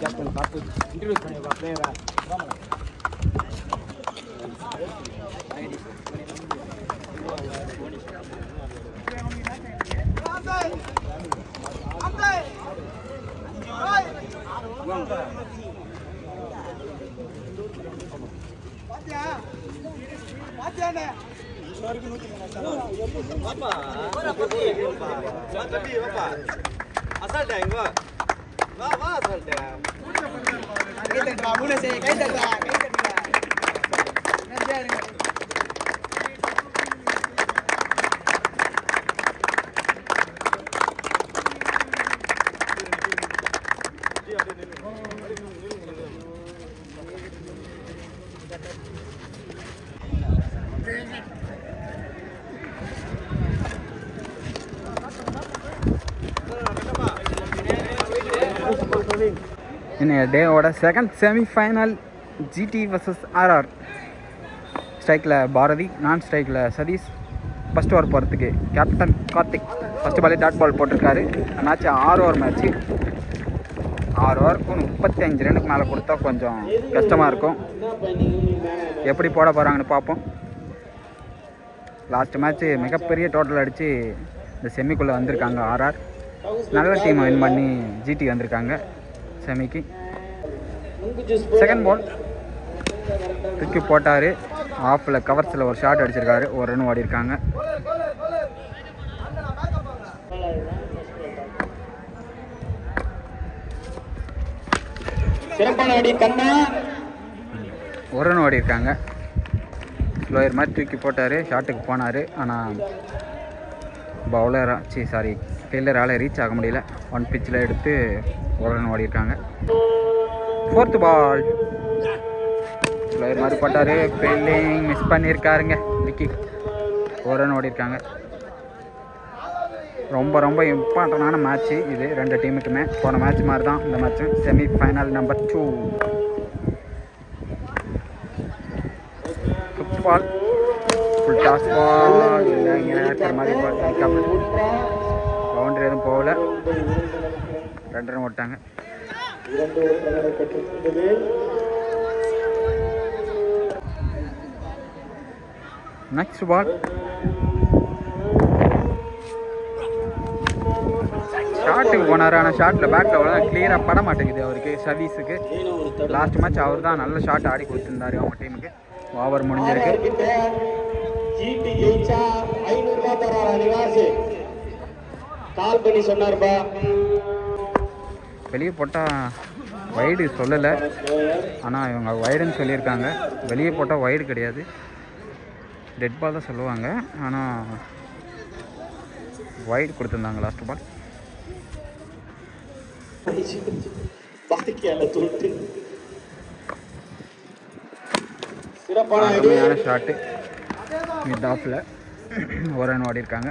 Captain பார்த்து introduce பண்ணிடுவா பிளேயரா. இன்னைய டேவோட second semifinal GT versus RR. ஸ்ட்ரைக்கில் பாரதி, நான் ஸ்ட்ரைக்கில் சதீஷ். ஃபஸ்ட் ஓவர் போகிறதுக்கு கேப்டன் கார்த்திக் ஃபஸ்ட்டு பாலே டாட் பால் போட்டிருக்காரு. Match 6 over match. 6 ஓவருக்கு 35 ரன்னுக்கு மேலே கொடுத்தா கொஞ்சம் கஷ்டமாக இருக்கும். எப்படி போட போகிறாங்கன்னு பார்ப்போம். லாஸ்ட் மேட்ச்சு மிகப்பெரிய டோட்டல் அடித்து இந்த செமிக்குள்ளே வந்திருக்காங்க ஆர்ஆர். நல்ல டீமை வின் பண்ணி ஜிடி வந்திருக்காங்க செமிக்கு. செகண்ட் பால் தூக்கி போட்டார். ஆஃபில் கவர்ஸில் ஒரு ஷாட் அடிச்சிருக்காரு. ஒரு ரன் ஓடி இருக்காங்க. ஒரு ரன் ஓடி இருக்காங்க. ஸ்லோயர் மாதிரி தூக்கி போட்டார். ஷாட்டுக்கு போனார். ஆனால் ஃபீல்டரால் ரீச் ஆக முடியல. 1 பிச்சில் எடுத்து ஒரு ரன் ஓடி இருக்காங்க. ஃபோர்த்து பால் ஸ்லோயர் மாதிரி போட்டார். ஃபீல்டிங் மிஸ் பண்ணியிருக்காருங்க விக்கி. ஒரு ரன் ஓடி இருக்காங்க. ரொம்ப ரொம்ப இம்பார்ட்டண்டான மேட்ச்சு இது 2 டீமுக்குமே. போன மேட்ச் மாதிரி தான் இந்த match. Semifinal number 2. Fifth ball full toss ball. இங்கே இருக்கிற மாதிரி பவுண்டரி எதுவும் போகல. 2 ரன் ஓட்டாங்க. நெக்ஸ்ட் பால் ஷாட்டுக்கு போனார். ஆனால் ஷாட்டில் பேட்டில் அவ்வளோ கிளியராக பட மாட்டேங்குது அவருக்கு. சர்வீஸுக்கு லாஸ்ட் மேட்ச் அவர் தான் நல்ல ஷாட் ஆடி கொடுத்துருந்தாரு அவங்க டீமுக்கு. ஓவர் முடிஞ்சிருக்கு. வெளியே போட்டால் வைடு சொல்லலை. ஆனால் இவங்க வைடுன்னு சொல்லியிருக்காங்க. வெளியே போட்டால் வைடு கிடையாது, டெட் பால் தான் சொல்லுவாங்க. ஆனால் வைடு கொடுத்துருந்தாங்க லாஸ்ட் பால். அருமையான ஷாட்டு மிட் ஆஃபில். ஒரு ரன் ஓடி இருக்காங்க.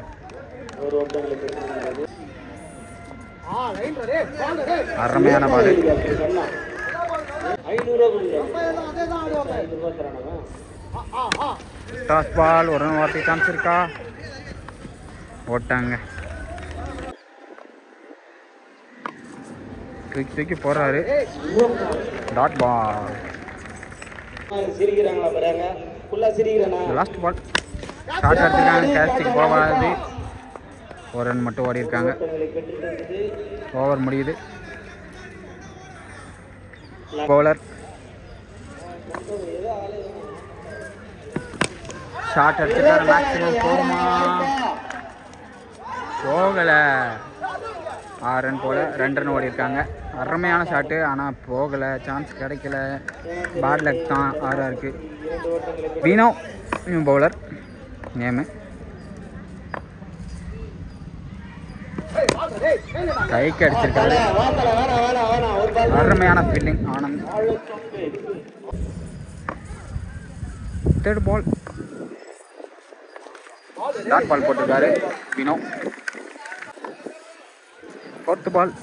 அருமையான பால். டாஸ் பால். ஒரு ரன் ஓட்டி சான்ஸ் இருக்கா? ஓட்டாங்க. தூக்கி போறாரு. Dot ball. Last ball short அடிச்சிருக்காங்க. கேட்சுக்கு போகாது. ஒரு ரன் மட்டும் ஓடி இருக்காங்க. ஓவர் முடியுது. பவுலர் ஷார்ட் அடிச்சிருக்காரு. மேக்ஸிமம் போகுமா? போகலை. 6 ரன் போல் 2 ரன் ஓடி இருக்காங்க. அருமையான ஷாட்டு. ஆனால் போகலை, சான்ஸ் கிடைக்கல. பேட் லக் தான் ஆர்ஆருக்கு. வீணோ பவுலர் நேமு. கைக்கு அடிச்சிருக்காரு. அருமையான fielding Anand. Third ball dot ball போட்டிருக்காரு வினோ. ஃபோர்த் பால்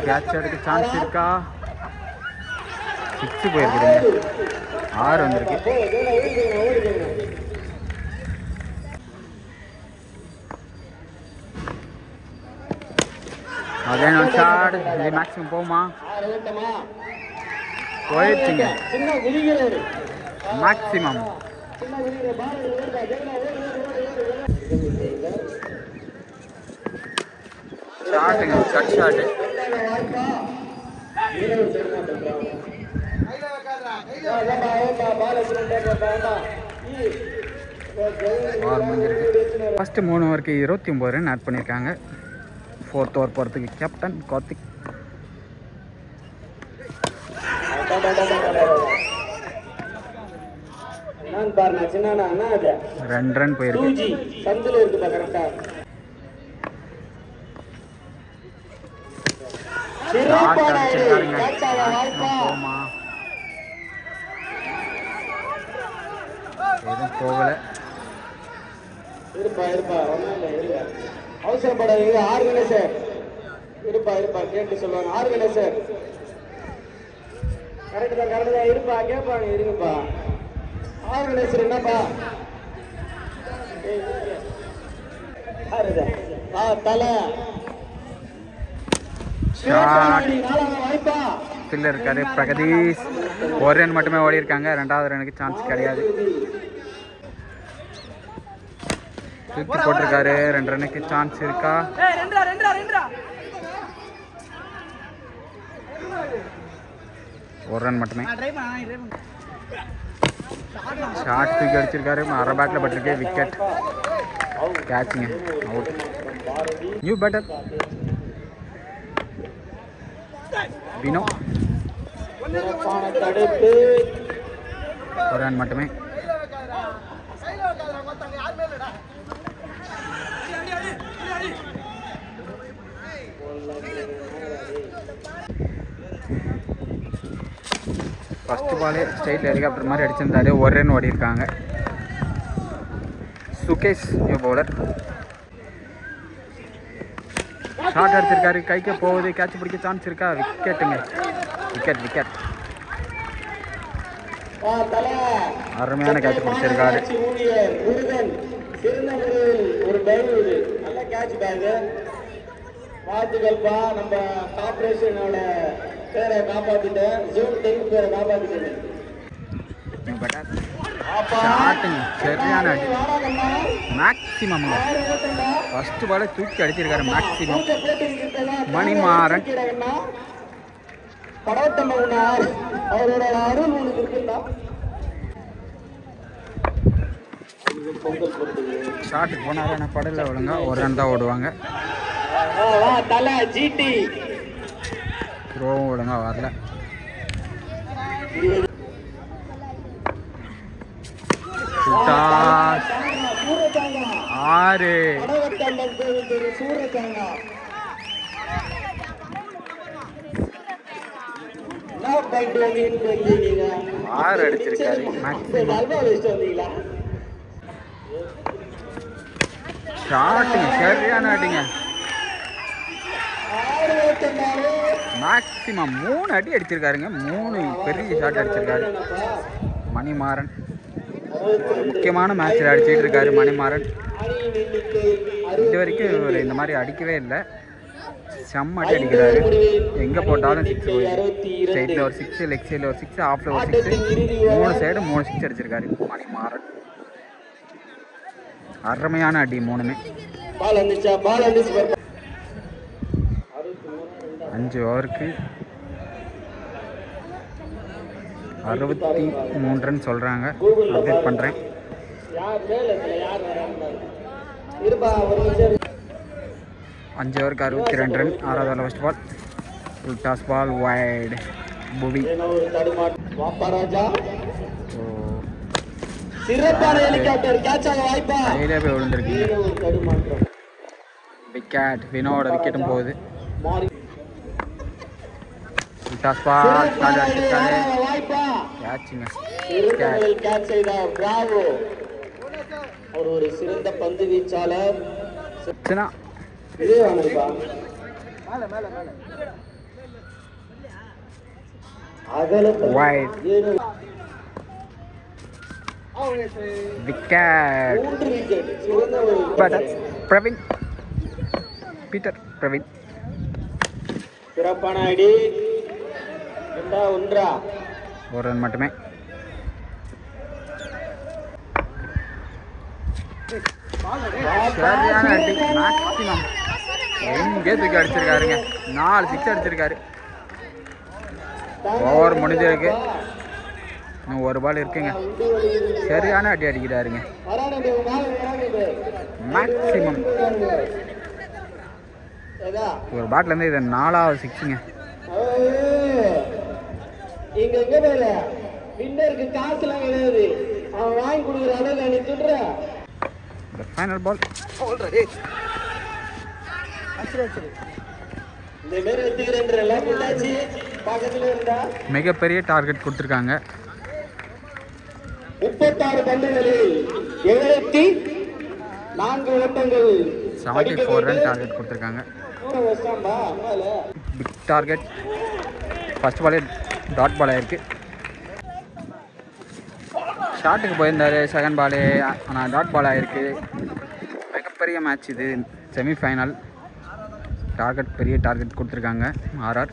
கேட்ச் எடுக்க சான்ஸ் இருக்கா? 6 போயிருக்குதுங்க. 6 வந்திருக்கு. Again one shot. இது மேக்ஸிமம் போகுமா? போயிடுச்சுங்க. மேக்ஸிமம் ஷாட்டுங்க, கட் ஷாட்டு. ஃபஸ்ட்டு 3 ஓவருக்கு 29 ரன் ஆட் பண்ணியிருக்காங்க. 4th ஓவர் போகிறதுக்கு கேப்டன் கார்த்திக். ரெண்டு ரன் போயிருக்கு. போமா எதுவும் போகல. அவசரப்படாதீங்க. ஆர்கனைசர் இருப்பா கேட்டு சொல்லுவாங்க. ஆர்கனைசர் கரெக்ட் தான் இருப்பா கேட்பாங்க. இருங்கப்பா. ஆர்கனைசர் என்னப்பா? தலை இருக்காரு பிரகதீஷ். 1 ரன் மட்டுமே ஓடி இருக்காங்க. 2வது ரனுக்கு சான்ஸ் கிடையாது. தூக்கி போட்டிருக்காரு. 2 ரனுக்கு சான்ஸ் இருக்கா? 1 ரன் மட்டுமே. ஷார்ட் தூக்கி அடிச்சிருக்காரு. அரை பேட்டில் பட்டிருக்கு. விக்கெட். கேட்சுங்க. Out. New batter Vino. 1 run மட்டுமே. ஃபஸ்ட்டு பாலே ஸ்ட்ரைட் ஹெலிகாப்டர் மாதிரி அடிச்சிருந்தாரு. 1 ரன் ஓடி இருக்காங்க. Sukesh new bowler. ஷார்ட் அடிச்சிருக்காரு. கைக்கு போகுது. கேட்ச் பிடிக்க சான்ஸ் இருக்கா? விக்கெட்டுங்க. விக்கெட். அருமையான கேட்ச் பிடிச்சிருக்காரு. வாழ்த்துக்கள்ப்பா. நம்ம கார்பரேஷனோட பேரை காப்பாத்திட்டேன். ஜூன் 10 பேரை காப்பாத்திட்டேன். சரியான அடி. மேக்ஸிமம் ஃபர்ஸ்ட் பால தூக்கி அடிச்சிருக்காரு. மேக்ஸிமம். மணிமாறன் அவரோட அருள் உனக்கு இருக்குண்டா. ஷாட்டுக்கு போனாரு. ஆனால் படல ஒழுங்கா 1 ரன் தான் ஓடுவாங்க. தலை ஜிடி த்ரோவும் ஒழுங்கா வரல. ஆறு. ஆறு அடிச்சிருக்காரு. ஷாட்டுங்க. சரியான அடிங்க. மேக்ஸிமம் 3 அடி அடிச்சிருக்காருங்க. 3 பெரிய ஷாட் அடிச்சிருக்காரு மணிமாறன். முக்கியமான மேட்சில் அடிச்சுட்டு இருக்காரு மணிமாறன். இது வரைக்கும் இவர் இந்த மாதிரி அடிக்கவே இல்லை. செம்ம அடி அடிக்கிறாரு. எங்கே போட்டாலும் 6 போயிடுது. ஸ்ட்ரைட்டில் ஒரு 6, லெக் சைடில் ஒரு 6, ஆஃபில் ஒரு 6, 3 சைடு 3 6 அடிச்சிருக்காரு மணிமாறன். அருமையான அடி 3மே. 5 ஓவருக்கு 63 ரன் சொல்கிறாங்க. அப்டேட் பண்ணுறேன். 5 ஓவருக்கு 62 ரன். 6வது first ball. Full toss ball wide. Bhuvi கையிலே போய் விழுந்துருக்கீங்க. விக்கெட். வினோட விக்கெட்டும் போகுது. டாஸ் பால் அடிச்சிருக்காரு. கேட்சுங்க. ஒரு சிறந்த பந்து வீச்சாளர். Wide. Wicket. Praveen. Peter Praveen. சிறப்பான அடி. 1 ஒரு ரன் மட்டுமே. சரியான அடி. மேக்ஸிமம் எங்கே தூக்கி அடிச்சிருக்காருங்க. 4 6 அடிச்சிருக்காரு. ஓவர் முடிஞ்சிருக்கு. இன்னும் ஒரு பால் இருக்குங்க. சரியான அடி அடிக்கிறாருங்க. மேக்ஸிமம் ஒரு பேட்லேருந்து இது 4வது 6ங்க. இங்க எங்க பேரு வின்னருக்கு காசுலாம் கிடையாது. அவன் வாங்கி கொடுக்குற அளவுக்கு நீ சுடுற. ஃபைனல் பால் ஆல்ரெடி இந்த மாதிரி எடுத்துக்கிறேன்றல புள்ளாச்சி பக்கத்துல இருந்தா மிகப்பெரிய டார்கெட் கொடுத்துருக்காங்க. 36 பந்துகளில் 74 ஓட்டங்கள். 74 ரன் டார்கெட் கொடுத்துருக்காங்க. Big target. ஃபர்ஸ்ட் பாலே டாட் பால் ஆயிருக்கு. ஷாட்டுக்கு போயிருந்தார் செகண்ட் பாலே, ஆனால் டாட் பால் ஆகிருக்கு. மிகப்பெரிய மேட்ச் இது. செமிஃபைனல் டார்கெட், பெரிய டார்கெட் கொடுத்துருக்காங்க ஆர்ஆர்.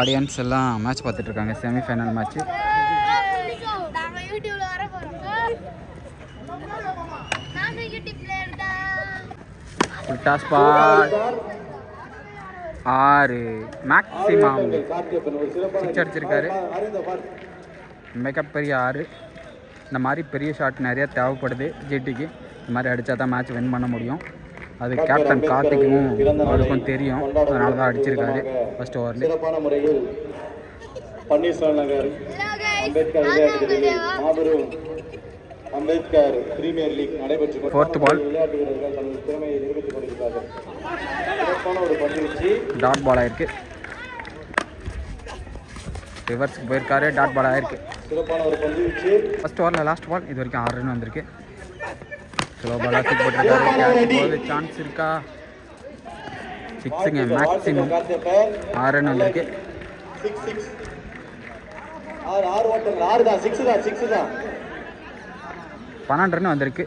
ஆடியன்ஸ் எல்லாம் மேட்ச் பார்த்துட்ருக்காங்க. Semifinal match. Toss ball 6 maximum 6 அடிச்சிருக்காரு. மிகப்பெரிய 6. இந்த மாதிரி பெரிய ஷாட் நிறைய தேவைப்படுது ஜிடிக்கு. இந்த மாதிரி அடித்தா தான் மேட்ச் வின் பண்ண முடியும். அது கேப்டன் கார்த்திக்கும் அவருக்கும் தெரியும். அதனால தான் அடிச்சிருக்காரு ஃபர்ஸ்ட் ஓவரில். சிறப்பான முறையில் பன்னீர்செல்வம் நகர் அம்பேத்கர் விளையாட்டு மாபெரும் அம்பேத்கர் பிரீமியர் லீக் நடைபெற்று ஃபோர்த் பால் விளையாட்டு வீரர்கள் தனது திறமையை நிரூபித்துக் கொண்டிருக்கிறார்கள். சிறப்பான ஒரு பந்துவீச்சு. டாட் பால் ஆயிருக்கு. ரிவர்ஸ்க்கு போயிருக்காரு. டாட் பால் ஆயிருக்கு. சிறப்பான ஒரு பந்துவீச்சு. ஃபர்ஸ்ட் ஓவரில் லாஸ்ட் பால் இது வரைக்கும் 6 ரன் வந்திருக்கு. ஸ்லோ பாலாக தூக்கி போட்டிருக்காரு. சான்ஸ் இருக்கா? 6ங்க மேக்ஸிமம். 6 ரன் வந்திருக்கு. 12 ரன் வந்திருக்கு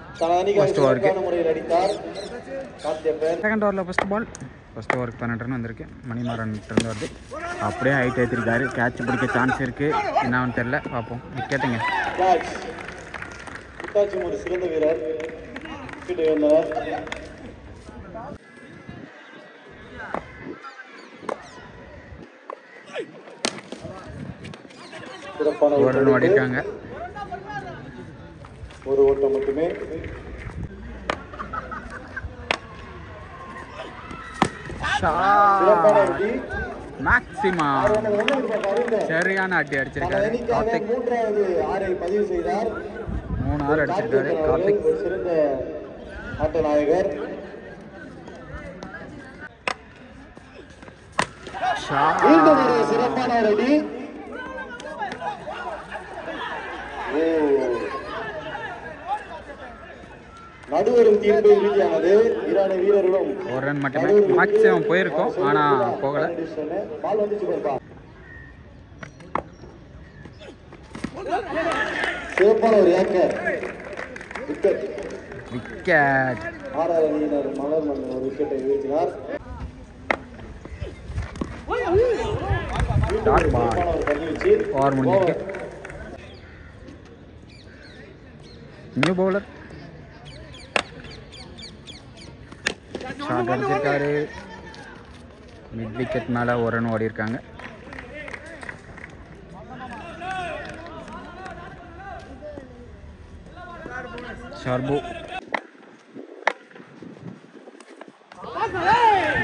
ஃபர்ஸ்ட் ஓவருக்கு. செகண்ட் ஓவரில் ஃபர்ஸ்ட் பால். ஃபர்ஸ்ட் ஓவருக்கு 12 ரன் வந்திருக்கு. மணிமாறன் டர்ன் வருது. அப்படியே ஹைட் ஏற்றிருக்காரு. கேட்ச் பிடிக்க சான்ஸ் இருக்குது. என்னன்னு தெரில, பார்ப்போம். விக்கெட்டுங்க. ஒரு சிறந்த வீரர் வந்தவர். ஒரு ரன் ஓடிருக்காங்க. ஒரு ஓட்டம் மட்டுமே. மேக்ஸிமம் சரியான அடி அடிச்சிருக்காரு கார்த்திக். 3வது 6 பதிவு செய்தார். 3 6 அடிச்சிருக்காரு கார்த்திக். சிறந்த ஆட்ட நாயகர். சிறப்பான அடி. நடுவரும் தீர்ப்பு இறுதியானது. இரான வீரர்களும் ஒரு ரன் மட்டுமே மேக்ஸிமம் போயிருக்கோம், ஆனால் போகலை. பால் வந்துச்சு பாருப்பா. சிறப்பான ஒரு ஏக்கர். விக்கெட். விக்கெட். 6வது அணியினர் மலர் மன்னன் ஒரு விக்கெட்டை வீழ்த்தினார். Dot ball. ஓவர் முடிஞ்சிருக்கு. நியூ பவுலர் ஷாட் அடிச்சிருக்காரு. மிட் விக்கெட் மேலே ஒரு ரன் ஓடி இருக்காங்க. ஷர்பு.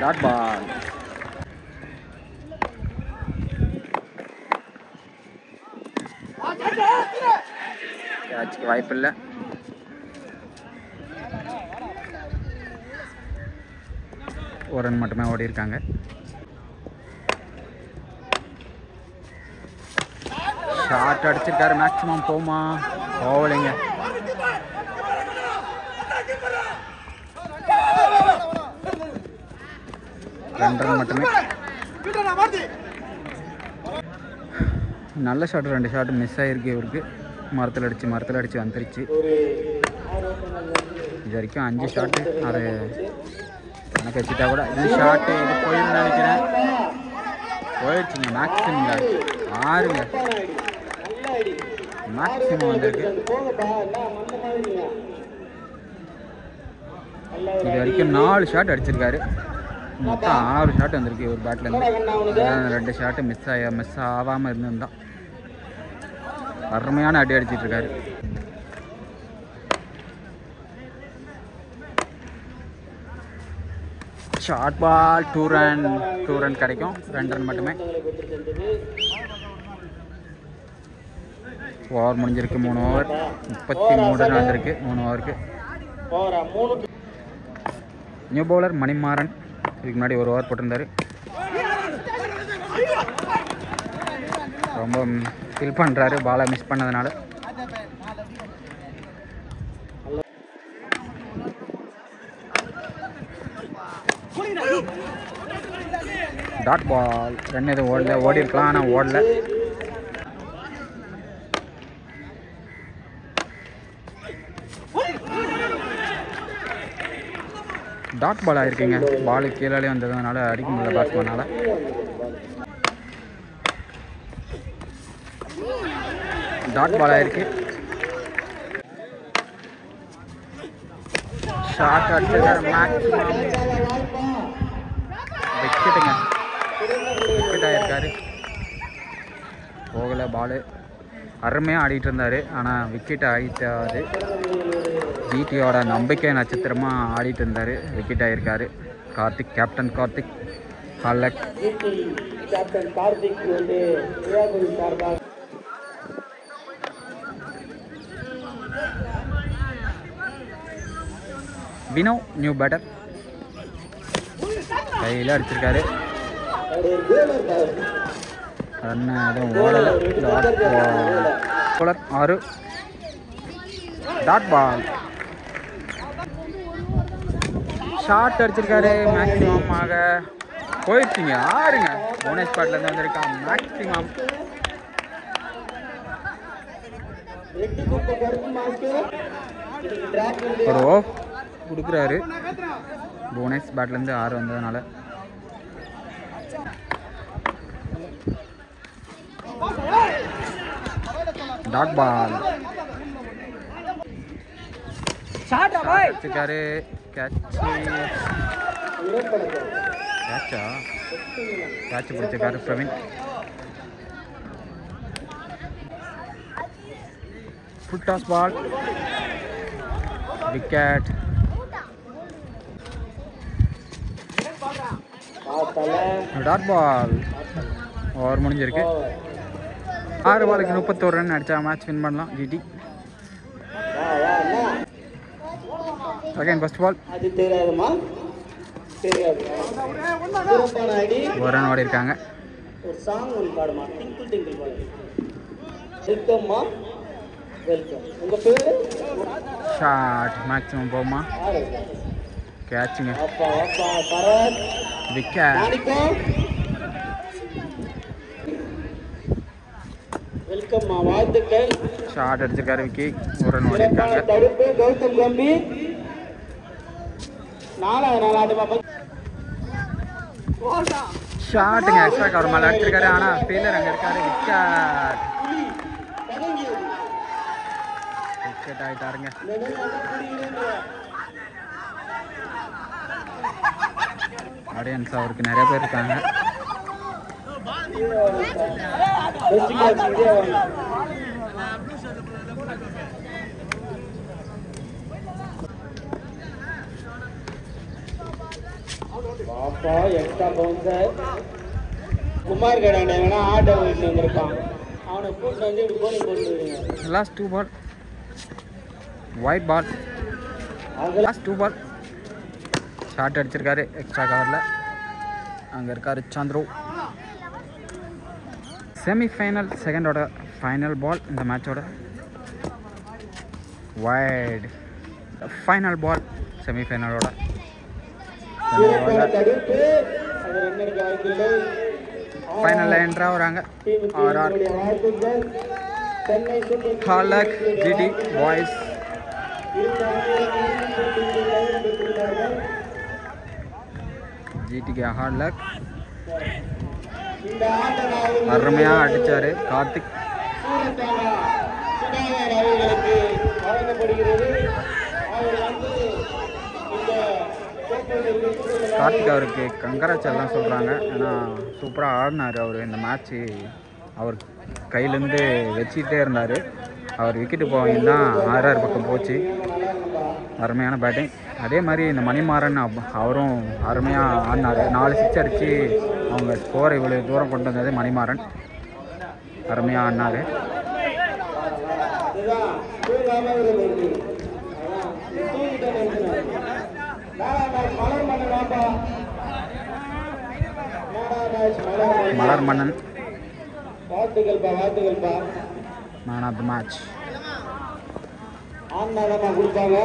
Dot ball. கேட்சுக்கு வாய்ப்பு இல்லை. ஒரு ரன் மட்டுமே ஓடி இருக்காங்க. ஷாட் அடிச்சிருக்காரு. மேக்ஸிமம் போமா? போகலைங்க. ரெண்டு ரன் மட்டுமே. நல்ல ஷாட். 2 ஷாட் மிஸ் ஆகிருக்கு இவருக்கு. மரத்தில் அடித்து வந்துருச்சு. இது வரைக்கும் 5 ஷாட்டு. அது கணக்கு வச்சுட்டா கூட இது ஷாட்டு இது போயிருந்து நினைக்கிறேன். போயிடுச்சுங்க. மேக்ஸிமங்க 6ங்க. மேக்ஸிமம் வந்திருக்கு. இது வரைக்கும் 4 ஷாட் அடிச்சிருக்காரு. மொத்தம் 6 ஷாட் வந்திருக்கு ஒரு பேட்லேருந்து. 2 ஷாட்டு மிஸ் ஆகாமல் இருந்திருந்தான். அருமையான அடி அடிச்சிட்டு இருக்காரு. ஷார்ட் பால் 2 ரன் கிடைக்கும். 2 ரன் மட்டுமே. ஓவர் முடிஞ்சிருக்கு. 3 ஓவர் 33 ரன் வந்திருக்கு 3 ஓவருக்கு. நியூ பவுலர் மணிமாறன் இதுக்கு முன்னாடி ஒரு ஓவர் போட்டிருந்தாரு. ரொம்ப ஃபீல் பண்ணுறாரு பாலை மிஸ் பண்ணதுனால. Dot ball. ரன் எதுவும் ஓடி இருக்கலாம், ஆனால் ஓடல. Dot ball ஆகிருக்குங்க. பாலு கீழே வந்ததுனால அடிக்க முடியல பேட்ஸ்மேனால. டாட் பால் ஆகிருக்கு. ஷார்ட் அடிச்சிருக்காரு. மேக்ஸிமம் விக்கெட்டுங்க. விக்கெட் ஆகிருக்காரு. போகலை பாலு. அருமையாக ஆடிட்டு இருந்தார், ஆனால் விக்கெட் ஆகிட்டாரு. ஜிடியோட நம்பிக்கை நட்சத்திரமாக ஆடிட்டு இருந்தார். விக்கெட் ஆகிருக்காரு. கார்த்திக், கேப்டன் கார்த்திக். ஹாலக் வினோ நியூ பேட்டர். கையில் அடிச்சிருக்காரு. ரன் எதுவும் ஓடலை. பவுலர் 6. Dot ball. ஷார்ட் அடிச்சிருக்காரு. மேக்ஸிமமாக போயிடுச்சிங்க. 6ங்க. போனஸ் பாட்லேருந்து வந்திருக்கான். மேக்ஸிமம் ஒரு ஓவர் கொடுக்குறாரு. போனஸ் பேட்லேருந்து 6 வந்ததுனால. Dot ball. அடிச்சிருக்காரு. கேட்ச் பிடிச்சிருக்காரு Praveen. Full toss ball. Wicket. Dot ball. Over முடிஞ்சிருக்கு. 6 பாலுக்கு 31 ரன் அடித்தா மேட்ச் வின் பண்ணலாம் ஜிடி. Again first ball. ஒரு ரன் ஓடி இருக்காங்க. ஷாட் மேக்ஸிமம் போகுமா? கேட்சுங்க. விக்கெட். ஷாட் அடிச்சிருக்காரு விக்கி. ஒரு ரன் ஓடி இருக்காங்க. ஷாட்டுங்க. எக்ஸ்ட்ரா கவர் மேலே அடிச்சிருக்காரு, ஆனால் ஃபீல்டர் அங்கே இருக்காரு. விக்கெட். விக்கெட் ஆகிட்டாருங்க. ஆடியன்ஸ் அவருக்கு நிறைய பேர் இருக்காங்க. எக்ஸ்ட்ரா பவுன்சர் குமார் கடாண்ட வேணா ஆட்டோ வீட்டில் வந்திருப்பான். அவனை கூட்டு வந்து இப்படி போனி போட்டு last 2 ball. Wide ball. Last 2 ball. Shot அடிச்சிருக்காரு எக்ஸ்ட்ரா கவரில். அங்கே இருக்காரு சந்துரு. செமிஃபைனல் செகண்டோட ஃபைனல் பால் இந்த மேட்சோட. வைட் ஃபைனல் பால் செமிஃபைனலோட. ஃபைனலில் என்ட்ரா வராங்க ஆர்ஆர். ஹாலக் ஜிடி பாய்ஸ். ஜிடிக்கு ஹார்ட் லக். இந்த ஆட்டநாயகன் அருமையாக அடித்தார் கார்த்திக். சூரத்தானா சுதாகர் அவர்களுக்கு வழங்கப்படுகிறது. அவர் வந்து இந்த கோப்பையை கார்த்திக் அவருக்கு கங்கராட்சி எல்லாம் சொல்கிறாங்க. ஏன்னா சூப்பராக ஆடினார் அவர். இந்த மேட்ச்சு அவர் கையிலேருந்து வச்சுக்கிட்டே இருந்தார். அவர் விக்கெட்டு போவீங்க தான் ஆர்ஆர் பக்கம் போச்சு. அருமையான பேட்டிங். அதே மாதிரி இந்த மணிமாறன் அவரும் அருமையாக ஆடினார். 4 சிக்ஸ் அடித்து அவங்க ஸ்கோரை இவ்வளோ தூரம் கொண்டு வந்தது மணிமாறன். அருமையாக ஆடினார். மலர் மன்னன் வாழ்த்துக்கள்ப்பா. Man of the match. ஆன் கொடுப்பாங்க.